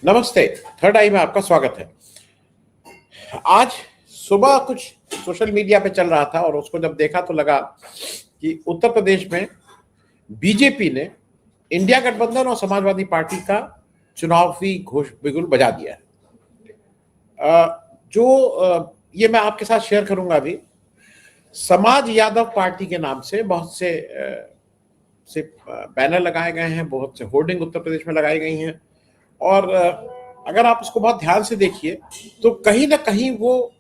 नमस्ते। थर्ड आई में आपका स्वागत है। आज सुबह कुछ सोशल मीडिया पे चल रहा था और उसको जब देखा तो लगा कि उत्तर प्रदेश में बीजेपी ने इंडिया गठबंधन और समाजवादी पार्टी का चुनावी घोष बिगुल बजा दिया है। ये मैं आपके साथ शेयर करूंगा अभी। समाज यादव पार्टी के नाम से बहुत से बैनर लगाए गए हैं, बहुत से होर्डिंग उत्तर प्रदेश में लगाई गई हैं और अगर आप उसको बहुत ध्यान से देखिए तो कहीं ना कहीं वो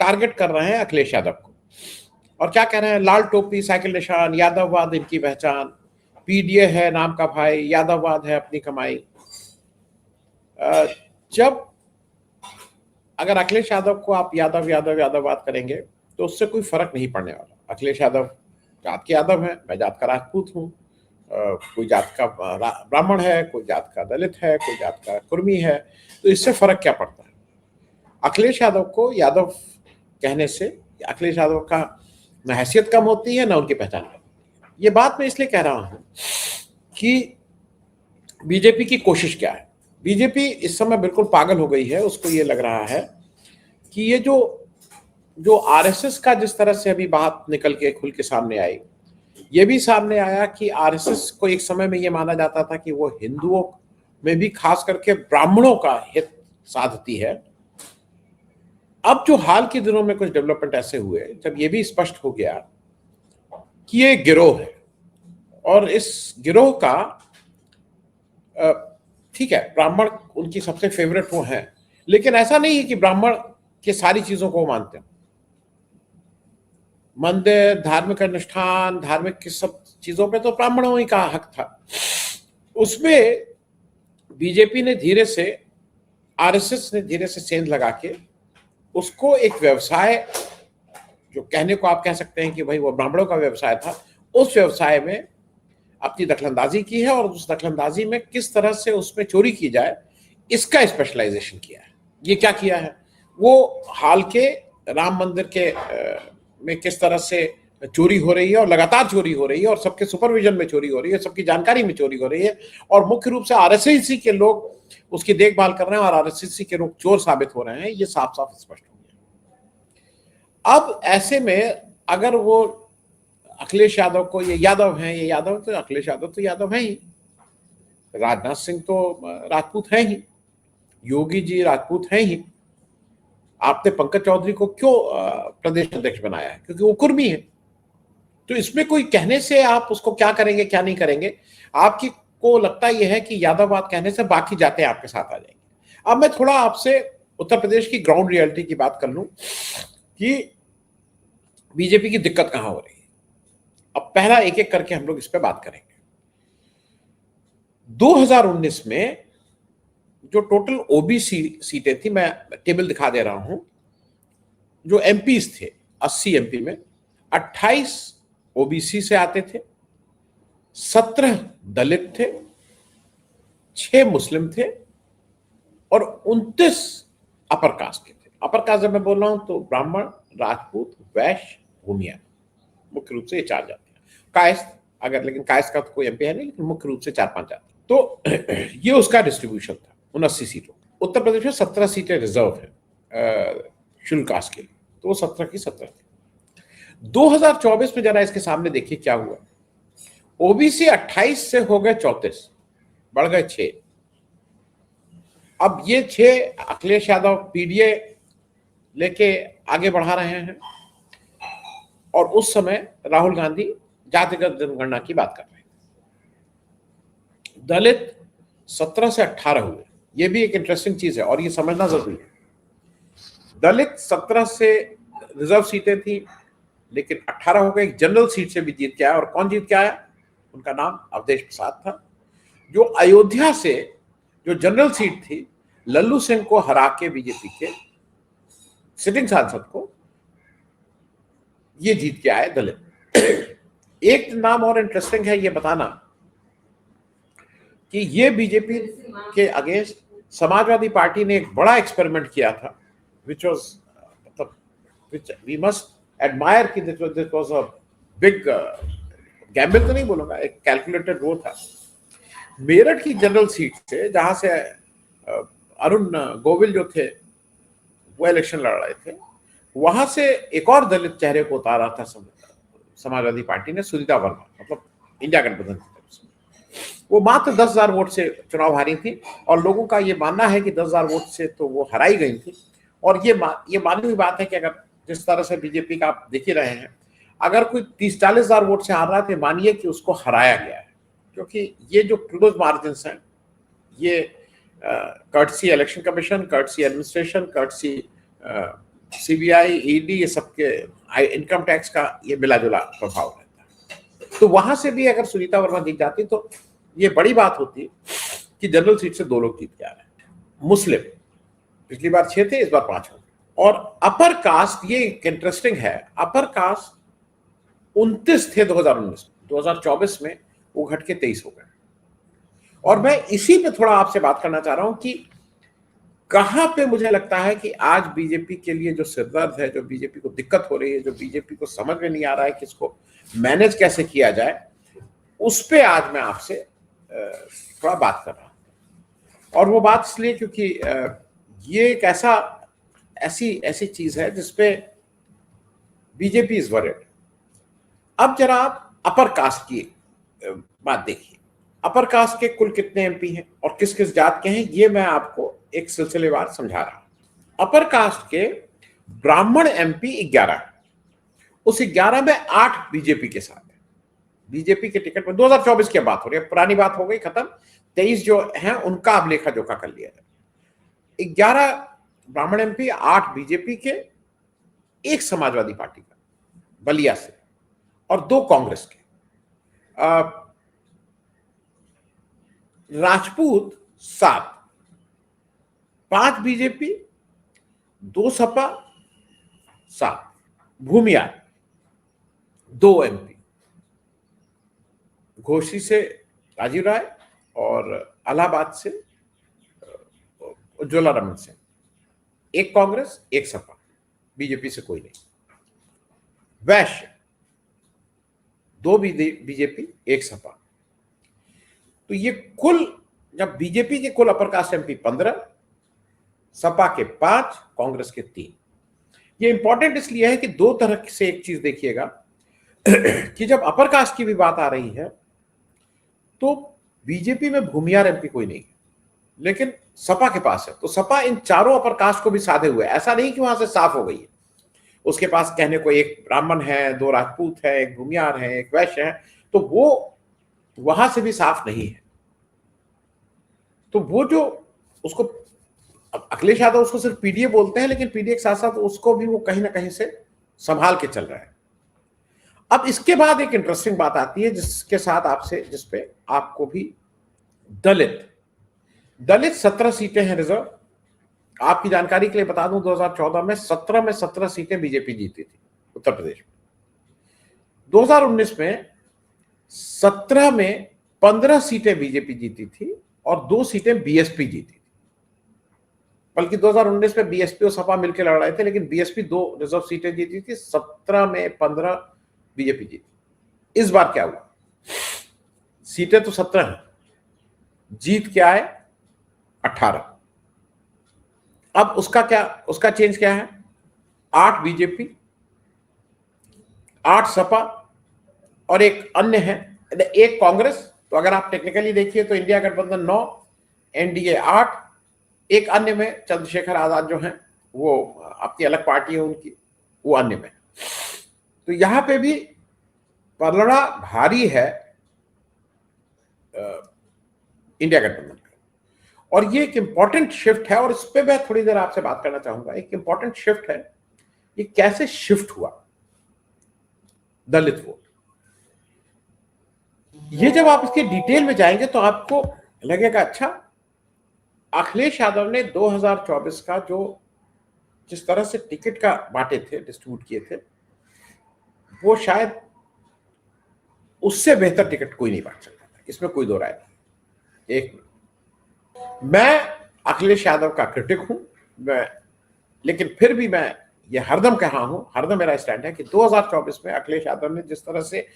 टारगेट कर रहे हैं अखिलेश यादव को। और क्या कह रहे हैं? लाल टोपी, साइकिल निशान, यादववाद इनकी पहचान, पीडीए है नाम का भाई, यादववाद है अपनी कमाई। जब अगर अखिलेश यादव को आप यादव यादव यादववाद करेंगे तो उससे कोई फर्क नहीं पड़ने वाला। अखिलेश यादव जात के यादव है, मैं जात का राजपूत हूँ। कोई जात का ब्राह्मण है, कोई जात का दलित है, कोई जात का कुर्मी है, तो इससे फर्क क्या पड़ता है? अखिलेश यादव को यादव कहने से अखिलेश यादव का न हैसियत कम होती है, न उनकी पहचान कम होती है। ये बात मैं इसलिए कह रहा हूं कि बीजेपी की कोशिश क्या है। बीजेपी इस समय बिल्कुल पागल हो गई है। उसको ये लग रहा है कि ये जो जो आरएसएस का जिस तरह से अभी बात निकल के खुल के सामने आई, ये भी सामने आया कि आरएसएस को एक समय में ये माना जाता था कि वो हिंदुओं में भी खास करके ब्राह्मणों का हित साधती है। अब जो हाल के दिनों में कुछ डेवलपमेंट ऐसे हुए जब ये भी स्पष्ट हो गया कि ये गिरोह है और इस गिरोह का ठीक है, ब्राह्मण उनकी सबसे फेवरेट वो हैं, लेकिन ऐसा नहीं है कि ब्राह्मण के सारी चीजों को मानते हैं। मंदिर, धार्मिक अनुष्ठान, धार्मिक की सब चीजों पे तो ब्राह्मणों ही का हक था। उसमें बीजेपी ने धीरे से, आरएसएस ने धीरे से सेंध लगा के उसको एक व्यवसाय, जो कहने को आप कह सकते हैं कि भाई वो ब्राह्मणों का व्यवसाय था, उस व्यवसाय में अपनी दखलंदाजी की है और उस दखलंदाजी में किस तरह से उसमें चोरी की जाए इसका स्पेशलाइजेशन किया है। ये क्या किया है? वो हाल के राम मंदिर के में किस तरह से चोरी हो रही है और लगातार चोरी हो रही है और सबके सुपरविजन में चोरी हो रही है, सबकी जानकारी में चोरी हो रही है और मुख्य रूप से आरएसएस के लोग उसकी देखभाल कर रहे हैं और आरएसएस के लोग चोर साबित हो रहे हैं। ये साफ साफ स्पष्ट हो गया। अब ऐसे में अगर वो अखिलेश यादव को, ये यादव हैं, ये यादव, तो अखिलेश यादव तो यादव है ही, राजनाथ सिंह तो राजपूत है ही, योगी जी राजपूत हैं ही। आपने पंकज चौधरी को क्यों प्रदेश अध्यक्ष बनाया है? क्योंकि वो कुर्मी है। तो इसमें कोई कहने से आप उसको क्या करेंगे क्या नहीं करेंगे, आपकी को लगता यह है कि यादववाद कहने से बाकी जाते आपके साथ आ जाएंगे। अब मैं थोड़ा आपसे उत्तर प्रदेश की ग्राउंड रियलिटी की बात कर लूं कि बीजेपी की दिक्कत कहां हो रही है। अब पहला एक एक करके हम लोग इस पर बात करेंगे। 2019 में जो टोटल ओबीसी सीटें थी, मैं टेबल दिखा दे रहा हूं, जो एमपीज थे 80 एमपी में 28 ओबीसी से आते थे, 17 दलित थे, 6 मुस्लिम थे और 29 अपर कास्ट के थे। अपर कास्ट जब मैं बोल रहा हूं तो ब्राह्मण, राजपूत, वैश्य, भूमिया, मुख्य रूप से ये 4 जाति हैं। कायस्थ अगर, लेकिन कायस्थ का तो कोई एमपी है नहीं, लेकिन मुख्य रूप से 4-5 जाति। तो ये उसका डिस्ट्रीब्यूशन था 79 सीटों। उत्तर प्रदेश में 17 सीटें रिजर्व है शेड्यूल कास्ट के लिए, तो वो 17 की 17 थी। 2024 में जरा इसके सामने देखिए क्या हुआ। ओबीसी 28 से हो गए 34, बढ़ गए 6। अब ये 6 अखिलेश यादव पीडीए लेके आगे बढ़ा रहे हैं और उस समय राहुल गांधी जातिगत जनगणना की बात कर रहे हैं। दलित 17 से 18 हुए, ये भी एक इंटरेस्टिंग चीज है और ये समझना जरूरी है। दलित 17 से रिजर्व सीटें थी, लेकिन 18 हो गए। एक जनरल सीट से भी जीत के आया, और कौन जीत के आया? उनका नाम अवधेश प्रसाद था, जो अयोध्या से जो जनरल सीट थी लल्लू सिंह को हरा के बीजेपी के सिटिंग सांसद को ये जीत के आए दलित। एक नाम और इंटरेस्टिंग है ये बताना कि ये बीजेपी के अगेंस्ट समाजवादी पार्टी ने एक बड़ा एक्सपेरिमेंट किया था, विच वी मस्ट एडमायर कि this was a big Gamble, तो नहीं बोलूंगा, एक कैलकुलेटेड वो था। मेरठ की जनरल सीट से, जहां से अरुण गोविल जो थे वो इलेक्शन लड़ रहे थे, वहां से एक और दलित चेहरे को उतारा था समाजवादी पार्टी ने, सुनीता वर्मा, मतलब इंडिया गठबंधन की तरफ से। वो मात्र 10,000 वोट से चुनाव हारी थी और लोगों का ये मानना है कि 10,000 वोट से तो वो हराई गई थी। और ये मानी हुई बात है कि अगर जिस तरह से बीजेपी का आप देख ही रहे हैं, अगर कोई 30-40,000 वोट से हार रहा है तो मानिए कि उसको हराया गया है, क्योंकि ये जो क्लोज मार्जिन हैं, ये courtesy election commission, courtesy administration, courtesy CBI, ED, ये सबके इनकम टैक्स का ये मिला जुला प्रभाव रहता है। तो वहां से भी अगर सुनीता वर्मा जीत जाती तो ये बड़ी बात होती कि जनरल सीट से 2 लोग जीत के आ रहे हैं। मुस्लिम पिछली बार 6 थे, इस बार 5 हो गए। और अपर कास्ट, ये इंटरेस्टिंग है, अपर कास्ट 29 थे 2019 में, 2024 में वो घट के 23 हो गए। और मैं इसी पे थोड़ा आपसे बात करना चाह रहा हूं कि कहां पे मुझे लगता है कि आज बीजेपी के लिए जो सिरदर्द है, जो बीजेपी को दिक्कत हो रही है, जो बीजेपी को समझ में नहीं आ रहा है कि इसको मैनेज कैसे किया जाए, उस पे आज मैं आपसे थोड़ा बात कर रहा हूं। और वो बात इसलिए क्योंकि ये एक ऐसी चीज है जिसपे बीजेपी इज वरिड। अब जरा आप अपर कास्ट की बात देखिए। अपर कास्ट के कुल कितने एमपी हैं और किस किस जात के हैं, ये मैं आपको एक सिलसिलेवार समझा रहा हूं। अपर कास्ट के ब्राह्मण एमपी 11 है, उस 11 में 8 बीजेपी के साथ है। बीजेपी के टिकट में 2024 की बात हो रही है, पुरानी बात हो गई खत्म। 23 जो हैं उनका अब लेखा जोखा कर लिया जाए। 11 ब्राह्मण एमपी, 8 बीजेपी के, 1 समाजवादी पार्टी का बलिया से और 2 कांग्रेस के। राजपूत 7, 5 बीजेपी, 2 सपा, 7 भूमियार, 2 एमपी, घोसी से राजीव राय और इलाहाबाद से उज्ज्वला रमन से, 1 कांग्रेस, 1 सपा, बीजेपी से कोई नहीं। वैश्य 2 बीजेपी, 1 सपा। तो ये कुल, जब बीजेपी के कुल अपर कास्ट एमपी 15, सपा के 5, कांग्रेस के 3। ये इंपॉर्टेंट इसलिए है कि 2 तरह से एक चीज देखिएगा कि जब अपर कास्ट की भी बात आ रही है तो बीजेपी में भूमियार एमपी कोई नहीं है, लेकिन सपा के पास है। तो सपा इन चारों अपर कास्ट को भी साधे हुए है, ऐसा नहीं कि वहां से साफ हो गई है। उसके पास कहने को 1 ब्राह्मण है, 2 राजपूत है, 1 भूमियार है, 1 वैश्य है, तो वो वहां से भी साफ नहीं है। तो वो जो उसको अखिलेश यादव उसको सिर्फ पीडीए बोलते हैं, लेकिन पीडीए के साथ साथ उसको भी वो कहीं ना कहीं से संभाल के चल रहा है। अब इसके बाद एक इंटरेस्टिंग बात आती है जिसके साथ आपसे, जिसपे आपको भी, दलित 17 सीटें हैं रिजर्व। आपकी जानकारी के लिए बता दूं, 2014 में 17 में 17 सीटें बीजेपी जीती थी उत्तर प्रदेश में। 2019 में 17 में 15 सीटें बीजेपी जीती थी और 2 सीटें बीएसपी जीती थी। बल्कि 2019 में बीएसपी और सपा मिलकर लड़ रहे थे, लेकिन बीएसपी 2 रिजर्व सीटें जीती थी, 17 में 15 बीजेपी जीती। इस बार क्या हुआ, सीटें तो 17 हैं, जीत क्या है 18। अब उसका चेंज क्या है, 8 बीजेपी, 8 सपा और एक अन्य है, 1 कांग्रेस। तो अगर आप टेक्निकली देखिए तो इंडिया गठबंधन 9, एनडीए 8, एक अन्य में चंद्रशेखर आजाद जो हैं, वो अपनी अलग पार्टी है उनकी, वो अन्य में। तो यहां पे भी पलड़ा भारी है इंडिया गठबंधन का। और ये एक इंपॉर्टेंट शिफ्ट है, और इस पे मैं थोड़ी देर आपसे बात करना चाहूंगा। एक इंपॉर्टेंट शिफ्ट है, ये कैसे शिफ्ट हुआ दलित वोट। ये जब आप इसके डिटेल में जाएंगे तो आपको लगेगा, अच्छा, अखिलेश यादव ने 2024 का जो जिस तरह से टिकट का बांटे थे, डिस्ट्रीब्यूट किए थे, वो शायद उससे बेहतर टिकट कोई नहीं बांट सकता था, इसमें कोई दो राय नहीं। एक, मैं अखिलेश यादव का क्रिटिक हूं, लेकिन फिर भी मैं ये हरदम कहा हूं, हरदम मेरा स्टैंड है कि 2024 में अखिलेश यादव ने जिस तरह से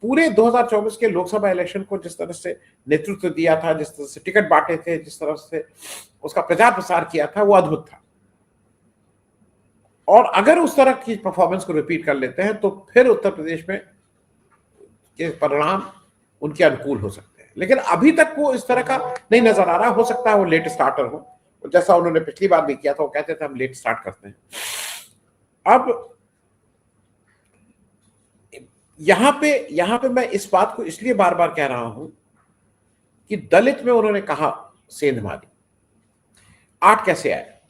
पूरे 2024 के लोकसभा इलेक्शन को जिस तरह से नेतृत्व दिया था, जिस तरह से टिकट बांटे थे, जिस तरह से उसका प्रचार प्रसार किया था, वो अद्भुत था। और अगर उस तरह की परफॉर्मेंस को रिपीट कर लेते हैं तो फिर उत्तर प्रदेश में के परिणाम उनके अनुकूल हो सकते हैं। लेकिन अभी तक वो इस तरह का नहीं नजर आ रहा। हो सकता है वो लेट स्टार्टर हो, जैसा उन्होंने पिछली बार भी किया था। वो कहते थे हम लेट स्टार्ट करते हैं। अब यहां पे मैं इस बात को इसलिए बार बार कह रहा हूं कि दलित में उन्होंने कहा सेंध मारी। 8 कैसे आए?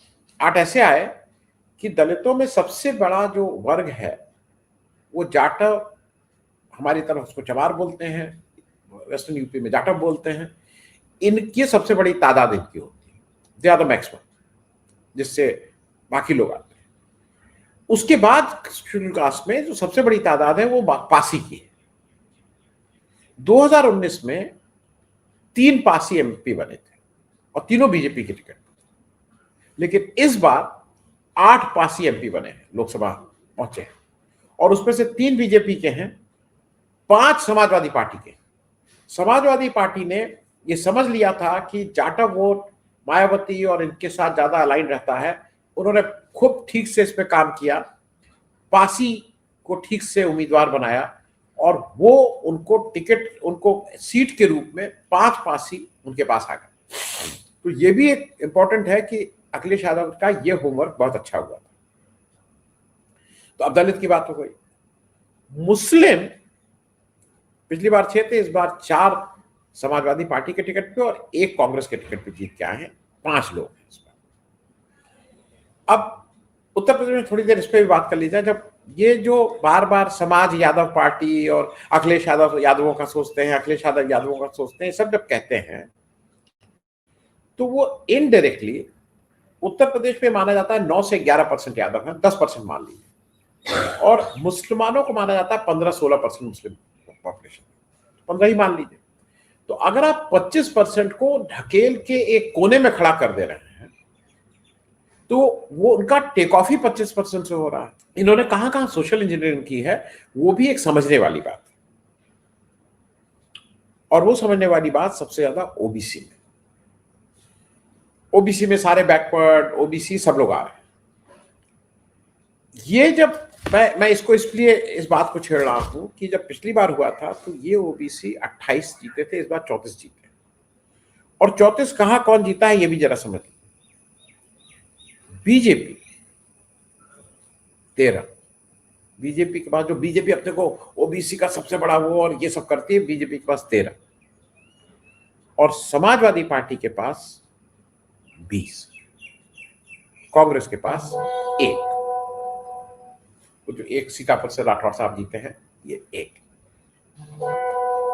8 ऐसे आए कि दलितों में सबसे बड़ा जो वर्ग है वो जाटव, हमारी तरफ उसको चमार बोलते हैं, वेस्टर्न यूपी में जाटव बोलते हैं। इनकी सबसे बड़ी तादाद इनकी होती है, ज्यादा मैक्सिमम, जिससे बाकी लोग आते हैं। उसके बाद शेड्यूल कास्ट में जो सबसे बड़ी तादाद है वो पासी की है। 2019 में 3 पासी एमपी बने थे और तीनों बीजेपी के टिकट। लेकिन इस बार 8 पासी एमपी बने हैं, लोकसभा पहुंचे हैं, और उसमें से 3 बीजेपी के हैं, 5 समाजवादी पार्टी के। समाजवादी पार्टी ने यह समझ लिया था कि जाटव वोट मायावती और इनके साथ ज्यादा अलाइन रहता है। उन्होंने खूब ठीक से इस पे काम किया, पासी को ठीक से उम्मीदवार बनाया और वो उनको टिकट, उनको सीट के रूप में 5 पासी उनके पास आ गए। तो ये भी एक इंपॉर्टेंट है कि अखिलेश यादव का ये होमवर्क बहुत अच्छा हुआ था। तो अब दलित की बात हो गई। मुस्लिम पिछली बार 6 थे, इस बार 4 समाजवादी पार्टी के टिकट पे और 1 कांग्रेस के टिकट पे जीत के आए हैं। 5 लोग हैं इस बार। अब उत्तर प्रदेश में थोड़ी देर इस पर भी बात कर लीजिए। जब ये जो बार बार समाज यादव पार्टी और अखिलेश यादव यादवों का सोचते हैं, अखिलेश यादव यादवों का सोचते हैं, सब जब कहते हैं तो वो इनडायरेक्टली उत्तर प्रदेश में माना जाता है 9 से 11% यादव है, 10% मान लीजिए, और मुसलमानों को माना जाता है 15-16% मुस्लिम पॉपुलेशन, 15 ही मान लीजिए। तो अगर आप 25% को ढकेल के एक कोने में खड़ा कर दे रहे हैं तो वो उनका टेक ऑफ ही 25% से हो रहा है। इन्होंने कहां सोशल इंजीनियरिंग की है, वो भी एक समझने वाली बात है। और वो समझने वाली बात सबसे ज्यादा ओबीसी में। ओबीसी में सारे बैकवर्ड, ओबीसी सब लोग आ रहे हैं। ये जब मैं इसको इसलिए इस बात को छेड़ रहा हूं कि जब पिछली बार हुआ था तो ये ओबीसी 28 जीते थे, इस बार 34 जीते। और 34 कहां कौन जीता है ये भी जरा समझ लीजिए। बीजेपी 13, बीजेपी के पास, जो बीजेपी अपने को ओबीसी का सबसे बड़ा वो और ये सब करती है, बीजेपी के पास 13 और समाजवादी पार्टी के पास 20, कांग्रेस के पास 1। जो 1 सीतापुर से राठौर साहब जीते हैं, ये 1।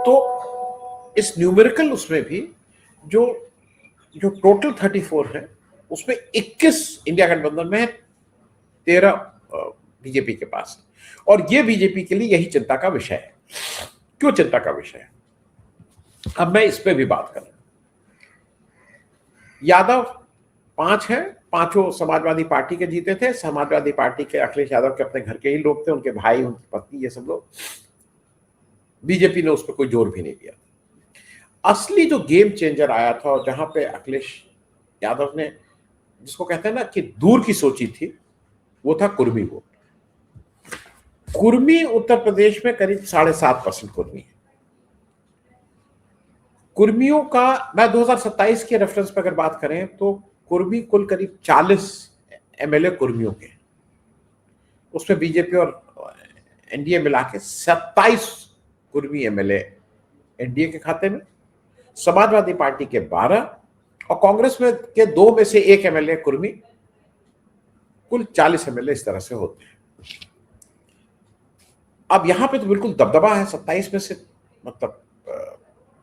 तो इस न्यूमेरिकल उसमें भी जो टोटल 34 है उसमें 21 इंडिया गठबंधन में है, 13 बीजेपी के पास है। और ये बीजेपी के लिए यही चिंता का विषय है। क्यों चिंता का विषय है? अब मैं इस पे भी बात करूं। यादव 5 हैं, 5 समाजवादी पार्टी के जीते थे। समाजवादी पार्टी के अखिलेश यादव के अपने घर के ही लोग थे, उनके भाई, उनकी पत्नी, ये सब लोग। बीजेपी ने उस पर कोई जोर भी नहीं दिया। असली जो गेम चेंजर आया था और जहां पे अखिलेश यादव ने, जिसको कहते हैं ना कि दूर की सोची थी, वो था कुर्मी वोट। कुर्मी उत्तर प्रदेश में करीब 7.5% कुर्मी है। कुर्मियों का, मैं 2027 के रेफरेंस पर अगर बात करें तो कुर्मी कुल करीब 40 एमएलए कुर्मियों के, उसमें बीजेपी और एनडीए मिला के 27 कुर्मी एमएलए एनडीए के खाते में, समाजवादी पार्टी के 12 और कांग्रेस में के 2 में से 1 एमएलए कुर्मी, कुल 40 एमएलए इस तरह से होते हैं। अब यहां पे तो बिल्कुल दबदबा है, 27 में से, मतलब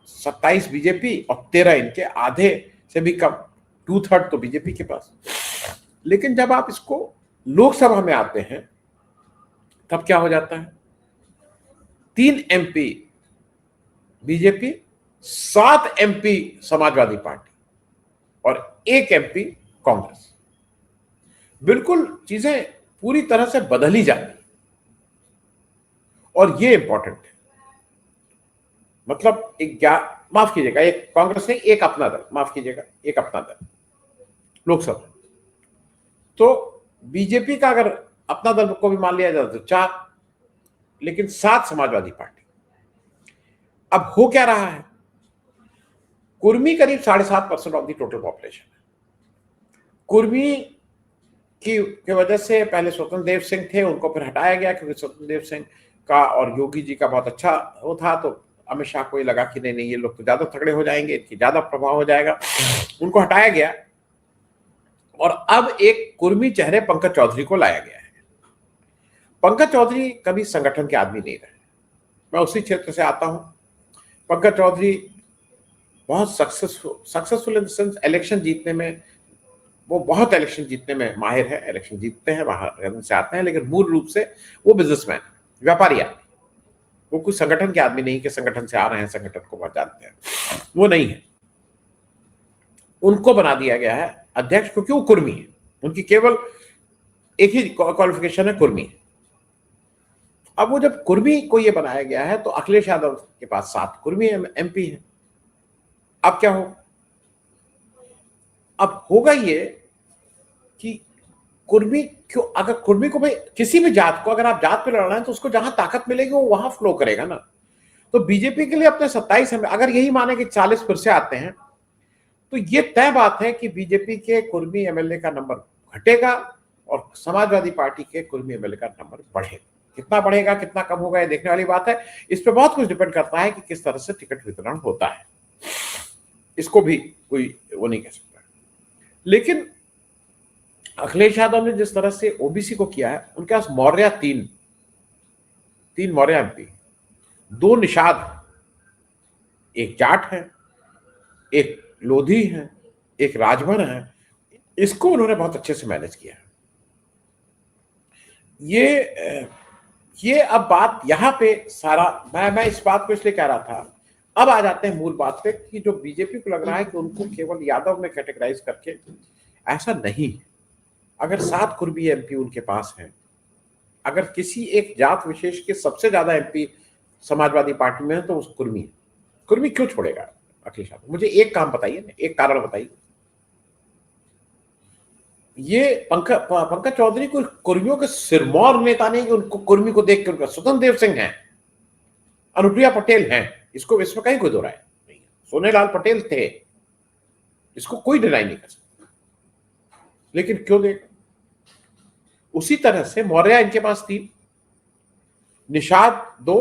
27 बीजेपी और 13 इनके, आधे से भी कम, 2/3 तो बीजेपी के पास। लेकिन जब आप इसको लोकसभा में आते हैं तब क्या हो जाता है? 3 MP BJP, 7 MP Samajwadi party और 1 एमपी कांग्रेस। बिल्कुल चीजें पूरी तरह से बदल ही जाती। और ये इंपॉर्टेंट है मतलब माफ कीजिएगा, एक कांग्रेस नहीं, एक अपना दल, माफ कीजिएगा, एक अपना दल लोकसभा। तो बीजेपी का अगर अपना दल को भी मान लिया जाए तो 4, लेकिन 7 समाजवादी पार्टी। अब हो क्या रहा है, कुर्मी करीब 7.5% ऑफ द टोटल पॉपुलेशन है। कुर्मी की वजह से पहले स्वतंत्र देव सिंह थे, उनको फिर हटाया गया क्योंकि स्वतंत्र देव सिंह का और योगी जी का बहुत अच्छा वो था। तो अमित शाह को ये लगा कि नहीं नहीं, ये लोग तो ज्यादा तगड़े हो जाएंगे, इनकी ज्यादा प्रभाव हो जाएगा, उनको हटाया गया। और अब एक कुर्मी चेहरे पंकज चौधरी को लाया गया है। पंकज चौधरी कभी संगठन के आदमी नहीं रहे, मैं उसी क्षेत्र से आता हूं। पंकज चौधरी बहुत successful in the sense election जीतने में, वो बहुत इलेक्शन जीतने में माहिर है, इलेक्शन जीतते हैं, बाहर से आते हैं, लेकिन मूल रूप से वो बिजनेसमैन, व्यापारी आदमी, वो कोई संगठन के आदमी नहीं कि संगठन से आ रहे हैं, संगठन को बहुत जानते हैं, वो नहीं है। उनको बना दिया गया है अध्यक्ष क्योंकि वो कुर्मी है, उनकी केवल एक ही क्वालिफिकेशन है, कुर्मी। अब वो जब कुर्मी को ये बनाया गया है तो अखिलेश यादव के पास 7 कुर्मी एमपी है। अब क्या हो, अब होगा ये कि कुर्मी क्यों, अगर कुर्मी को भाई किसी भी जात को, अगर आप जात पे लड़ना है तो उसको जहां ताकत मिलेगी वो वहां फ्लो करेगा ना। तो बीजेपी के लिए अपने 27 अगर यही माने कि 40 फिर से आते हैं तो ये तय बात है कि बीजेपी के कुर्मी एमएलए का नंबर घटेगा और समाजवादी पार्टी के कुर्मी एमएलए का नंबर बढ़ेगा। कितना बढ़ेगा कितना कम होगा ये देखने वाली बात है। इस पे बहुत कुछ डिपेंड करता है कि किस तरह से टिकट वितरण होता है, इसको भी कोई वो नहीं कह सकता। लेकिन अखिलेश यादव ने जिस तरह से ओबीसी को किया है, उनके पास मौर्य तीन मौर्य एमपी, 2 निषाद, एक जाट है, एक लोधी है, एक राजभर है। इसको उन्होंने बहुत अच्छे से मैनेज किया है। ये अब बात यहां पे सारा, मैं इस बात को इसलिए कह रहा था। अब आ जाते हैं मूल बात पे कि जो बीजेपी को लग रहा है कि उनको केवल यादव में कैटेगराइज करके, ऐसा नहीं। अगर 7 कुर्मी एमपी उनके पास हैं, अगर किसी एक जात विशेष के सबसे ज्यादा एमपी समाजवादी पार्टी में है तो उस कुर्मी है। कुर्मी क्यों छोड़ेगा अखिलेश यादव? मुझे एक काम बताइए ना, एक कारण बताइए। ये पंकज चौधरी कोई कुर्मियों के सिरमौर नेता नहीं कि उनको कुर्मी को देख के उनका, स्वतंत्र देव सिंह है, अनुप्रिया पटेल हैं, इसमें कहीं कोई दो राय नहीं है, सोनेलाल पटेल थे, इसको कोई डिनाई नहीं कर सकता। लेकिन क्यों देख, उसी तरह से मौर्य इनके पास 3, निषाद 2,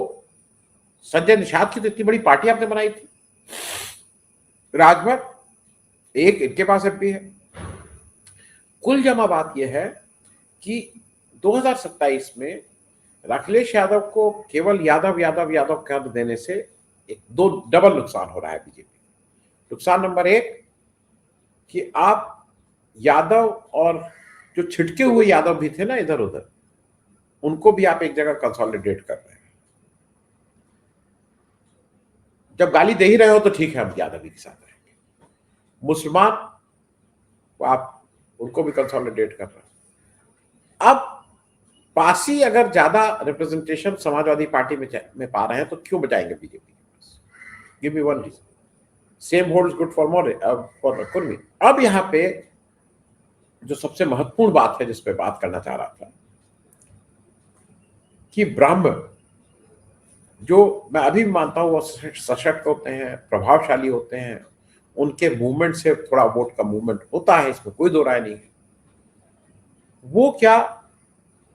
संजय निषाद की तो इतनी बड़ी पार्टी आपने बनाई थी, राजभर 1 इनके पास एमपी है। कुल जमा बात यह है कि 2027 में अखिलेश यादव को केवल यादव पद देने से 2 डबल नुकसान हो रहा है बीजेपी। नुकसान नंबर 1 कि आप यादव और जो छिटके हुए यादव भी थे ना इधर उधर, उनको भी आप एक जगह कंसोलिडेट कर रहे हैं। जब गाली दे ही रहे हो तो ठीक है, हम यादव ही के साथ रहेंगे। मुसलमान को आप उनको भी कंसोलिडेट कर रहे हैं। अब पासी अगर ज्यादा रिप्रेजेंटेशन समाजवादी पार्टी में पा रहे हैं तो क्यों बचाएंगे बीजेपी के पास? Give me one reason. Same holds good for Kurmi. अब यहां पे जो सबसे महत्वपूर्ण बात है जिस पे बात करना चाह रहा था कि ब्राह्मण, जो मैं अभी भी मानता हूं वो सशक्त होते हैं, प्रभावशाली होते हैं, उनके मूवमेंट से थोड़ा वोट का मूवमेंट होता है, इसमें कोई दो राय नहीं है। वो क्या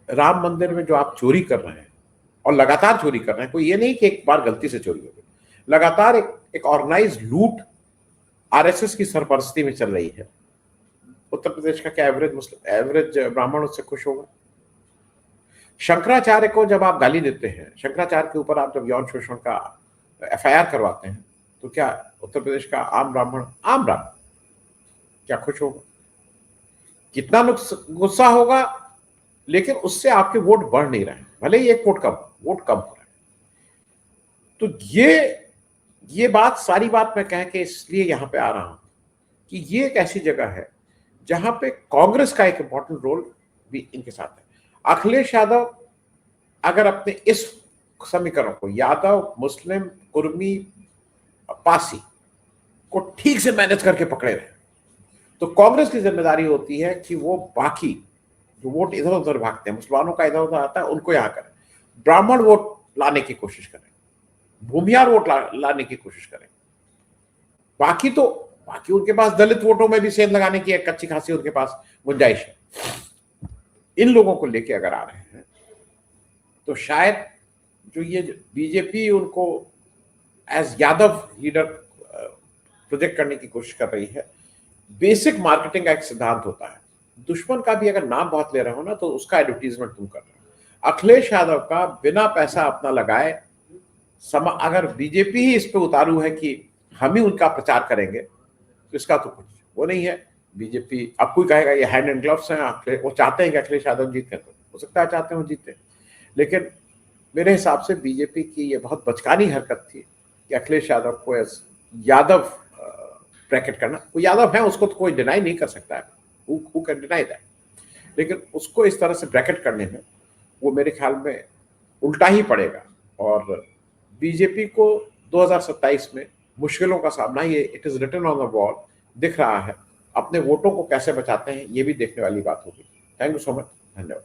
राम मंदिर में जो आप चोरी कर रहे हैं और लगातार चोरी कर रहे हैं, कोई ये नहीं कि एक बार गलती से चोरी हो गई, लगातार एक ऑर्गेनाइज लूट आरएसएस की सरपरस्ती में चल रही है। उत्तर प्रदेश का क्या एवरेज ब्राह्मण उससे खुश होगा? शंकराचार्य को जब आप गाली देते हैं, शंकराचार्य के ऊपर आप जब यौन शोषण का एफआईआर करवाते हैं, तो क्या उत्तर प्रदेश का आम ब्राह्मण क्या खुश होगा? कितना गुस्सा होगा, लेकिन उससे आपके वोट बढ़ नहीं रहे हैं, भले ही 1 वोट कम हो रहा है। तो ये बात, सारी बात मैं कह के इसलिए यहां पे आ रहा हूं कि ये एक ऐसी जगह है जहां पे कांग्रेस का एक इंपॉर्टेंट रोल भी इनके साथ है। अखिलेश यादव अगर अपने इस समीकरण को यादव, मुस्लिम, कुर्मी, पासी को ठीक से मैनेज करके पकड़े रहे। तो कांग्रेस की जिम्मेदारी होती है कि वो बाकी जो वोट इधर उधर भागते हैं, मुसलमानों का इधर उधर आता है, उनको यहां करें, ब्राह्मण वोट लाने की कोशिश करें, भूमियार वोट लाने की कोशिश करें। बाकी उनके पास दलित वोटों में भी सेंध लगाने की एक अच्छी खासी उनके पास गुंजाइश है। इन लोगों को लेके अगर आ रहे हैं तो शायद जो ये बीजेपी उनको एज यादव लीडर प्रोजेक्ट करने की कोशिश कर रही है। बेसिक मार्केटिंग का एक सिद्धांत होता है, दुश्मन का भी अगर नाम बहुत ले रहे हो ना तो उसका एडवर्टीजमेंट तुम कर रहे हो। अखिलेश यादव का बिना पैसा अपना लगाए अगर बीजेपी ही इस पे उतारू है कि हम ही उनका प्रचार करेंगे तो इसका तो कुछ वो नहीं है। बीजेपी अब कोई कहेगा ये हैंड एंड ग्लव्स हैं, वो चाहते हैं कि अखिलेश यादव जीते, तो हो सकता है चाहते हो जीते, लेकिन मेरे हिसाब से बीजेपी की ये बहुत बचकानी हरकत थी कि अखिलेश यादव को यादव ब्रैकेट करना। वो यादव है, उसको तो कोई डिनाई नहीं कर सकता है, who can deny that? लेकिन उसको इस तरह से ब्रैकेट करने में वो मेरे ख्याल में उल्टा ही पड़ेगा और बीजेपी को 2027 में मुश्किलों का सामना, ये it is written on the wall दिख रहा है। अपने वोटों को कैसे बचाते हैं ये भी देखने वाली बात होगी। थैंक यू सो मच, धन्यवाद।